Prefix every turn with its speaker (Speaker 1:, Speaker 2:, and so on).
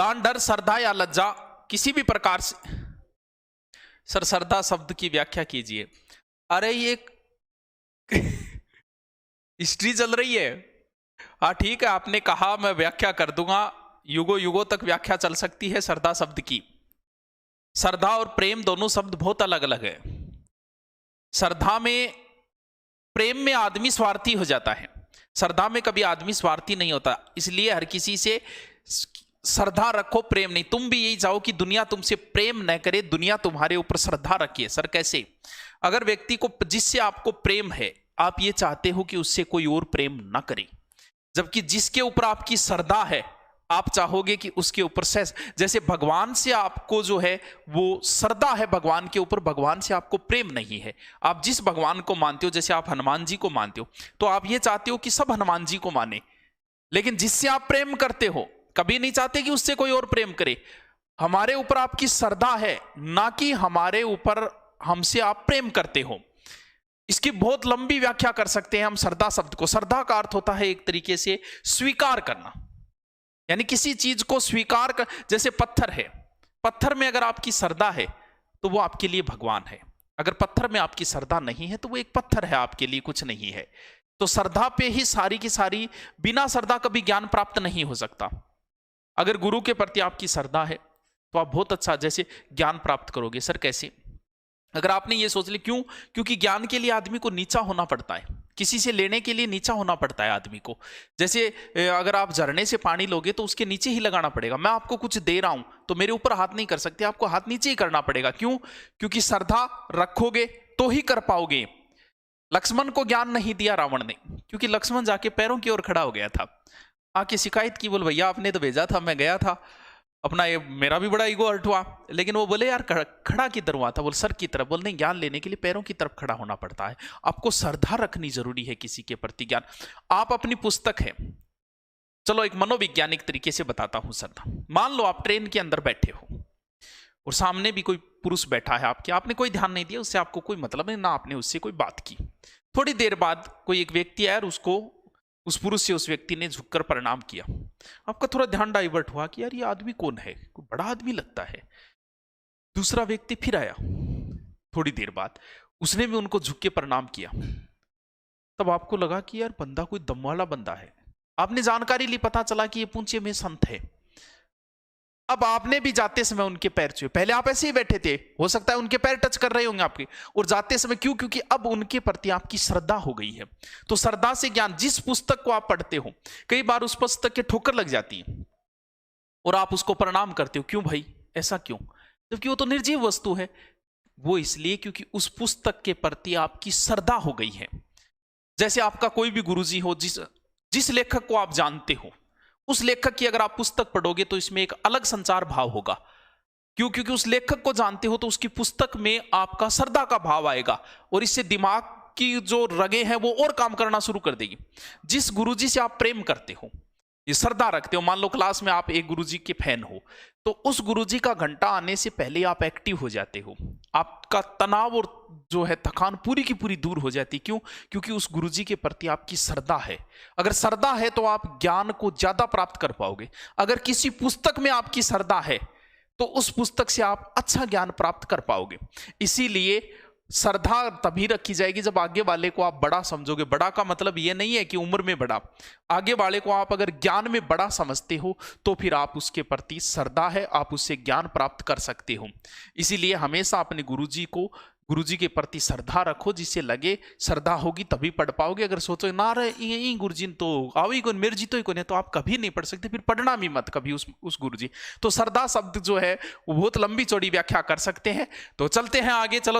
Speaker 1: दान, डर, श्रद्धा या लज्जा किसी भी प्रकार से। सर श्रद्धा शब्द की व्याख्या कीजिए। अरे ये हिस्ट्री चल रही है। हाँ ठीक है, आपने कहा, मैं व्याख्या कर दूंगा। युगों युगों तक व्याख्या चल सकती है श्रद्धा शब्द की। श्रद्धा और प्रेम दोनों शब्द बहुत अलग अलग है। श्रद्धा में, प्रेम में आदमी स्वार्थी हो जाता है, श्रद्धा में कभी आदमी स्वार्थी नहीं होता। इसलिए हर किसी से श्रद्धा रखो, प्रेम नहीं। तुम भी यही चाहो कि दुनिया तुमसे प्रेम न करे, दुनिया तुम्हारे ऊपर श्रद्धा रखिए। सर कैसे? अगर व्यक्ति को, जिससे आपको प्रेम है, आप ये चाहते हो कि उससे कोई और प्रेम ना करे, जबकि जिसके ऊपर आपकी श्रद्धा है आप चाहोगे कि उसके ऊपर से, जैसे भगवान से आपको जो है वो श्रद्धा है भगवान के ऊपर, भगवान से आपको प्रेम नहीं है। आप जिस भगवान को मानते हो, जैसे आप हनुमान जी को मानते हो, तो आप ये चाहते हो कि सब हनुमान जी को माने। लेकिन जिससे आप प्रेम करते हो, कभी नहीं चाहते कि उससे कोई और प्रेम करे। हमारे ऊपर आपकी श्रद्धा है, ना कि हमारे ऊपर हमसे आप प्रेम करते हो। इसकी बहुत लंबी व्याख्या कर सकते हैं हम श्रद्धा शब्द को। श्रद्धा का अर्थ होता है एक तरीके से स्वीकार करना, यानी किसी चीज को स्वीकार कर। जैसे पत्थर है, पत्थर में अगर आपकी श्रद्धा है तो वो आपके लिए भगवान है। अगर पत्थर में आपकी श्रद्धा नहीं है तो वो एक पत्थर है, आपके लिए कुछ नहीं है। तो श्रद्धा पे ही सारी की सारी, बिना श्रद्धा कभी ज्ञान प्राप्त नहीं हो सकता। अगर गुरु के प्रति आपकी श्रद्धा है तो आप बहुत अच्छा जैसे ज्ञान प्राप्त करोगे। सर कैसे? अगर आपने ये सोच लिया, क्यों? क्योंकि ज्ञान के लिए आदमी को नीचा होना पड़ता है, किसी से लेने के लिए नीचा होना पड़ता है आदमी को। जैसे अगर आप झरने से पानी लोगे तो उसके नीचे ही लगाना पड़ेगा। मैं आपको कुछ दे रहा हूं तो मेरे ऊपर हाथ नहीं कर सकते, आपको हाथ नीचे ही करना पड़ेगा। क्यों? क्योंकि श्रद्धा रखोगे तो ही कर पाओगे। लक्ष्मण को ज्ञान नहीं दिया रावण ने, क्योंकि लक्ष्मण जाके पैरों की ओर खड़ा हो गया था। आके शिकायत की, बोल भैया आपने तो भेजा था, मैं गया था, अपना ये मेरा भी बड़ा ईगो हर्ट हुआ। लेकिन वो बोले यार खड़ा किधर हुआ था? बोल सर की तरफ। बोल नहीं, ज्ञान लेने के लिए पैरों की तरफ खड़ा होना पड़ता है। आपको श्रद्धा रखनी जरूरी है किसी के प्रति। ज्ञान, आप अपनी पुस्तक है, चलो एक मनोवैज्ञानिक तरीके से बताता हूं श्रद्धा। मान लो आप ट्रेन के अंदर बैठे हो और सामने भी कोई पुरुष बैठा है आपके, आपने कोई ध्यान नहीं दिया, उससे आपको कोई मतलब नहीं, ना आपने उससे कोई बात की। थोड़ी देर बाद कोई एक व्यक्ति आया और उसको, उस पुरुष से उस व्यक्ति ने झुककर प्रणाम किया। आपका थोड़ा ध्यान डाइवर्ट हुआ कि यार ये आदमी कौन है, कोई बड़ा आदमी लगता है। दूसरा व्यक्ति फिर आया थोड़ी देर बाद, उसने भी उनको झुक के प्रणाम किया। तब आपको लगा कि यार बंदा कोई दम वाला बंदा है। आपने जानकारी ली, पता चला कि ये पूंछे में संत है। अब आपने भी जाते समय उनके पैर छुए। पहले आप ऐसे ही बैठे थे, हो सकता है उनके पैर टच कर रहे होंगे आपके, और जाते समय क्यों? क्योंकि अब उनके प्रति आपकी श्रद्धा हो गई है। तो श्रद्धा से ज्ञान, जिस पुस्तक को आप पढ़ते हो, कई बार उस पुस्तक के ठोकर लग जाती है और आप उसको प्रणाम करते हो। क्यों भाई, ऐसा क्यों? जबकि वो तो निर्जीव वस्तु है। वो इसलिए क्योंकि उस पुस्तक के प्रति आपकी श्रद्धा हो गई है। जैसे आपका कोई भी गुरुजी हो, जिस लेखक को आप जानते हो, उस लेखक की अगर आप पुस्तक पढ़ोगे तो इसमें एक अलग संचार भाव होगा। क्यों? क्योंकि उस लेखक को जानते हो तो उसकी पुस्तक में आपका श्रद्धा का भाव आएगा, और इससे दिमाग की जो रगे हैं वो और काम करना शुरू कर देगी। जिस गुरुजी से आप प्रेम करते हो, ये श्रद्धा रखते हो, मान लो क्लास में आप एक गुरुजी के फैन हो, तो उस गुरुजी का घंटा आने से पहले आप एक्टिव हो जाते हो। आपका तनाव और जो है थकान पूरी की पूरी दूर हो जाती। क्यों? क्योंकि उस गुरुजी के प्रति आपकी श्रद्धा है। अगर श्रद्धा है तो आप ज्ञान को ज्यादा प्राप्त कर पाओगे। अगर किसी पुस्तक में आपकी श्रद्धा है तो उस पुस्तक से आप अच्छा ज्ञान प्राप्त कर पाओगे। इसीलिए श्रद्धा तभी रखी जाएगी जब आगे वाले को आप बड़ा समझोगे। बड़ा का मतलब यह नहीं है कि उम्र में बड़ा, आगे वाले को आप अगर ज्ञान में बड़ा समझते हो तो फिर आप उसके प्रति श्रद्धा है, आप उससे ज्ञान प्राप्त कर सकते हो। इसीलिए हमेशा अपने गुरुजी के प्रति श्रद्धा रखो, जिससे लगे श्रद्धा होगी तभी पढ़ पाओगे। अगर सोचो ना रहे गुरुजी तो आओ कौन, मेरे जी तो ही कौन है, तो आप कभी नहीं पढ़ सकते, फिर पढ़ना भी मत कभी उस गुरुजी। तो श्रद्धा शब्द जो है वो बहुत लंबी चौड़ी व्याख्या कर सकते हैं। तो चलते हैं आगे, चलो।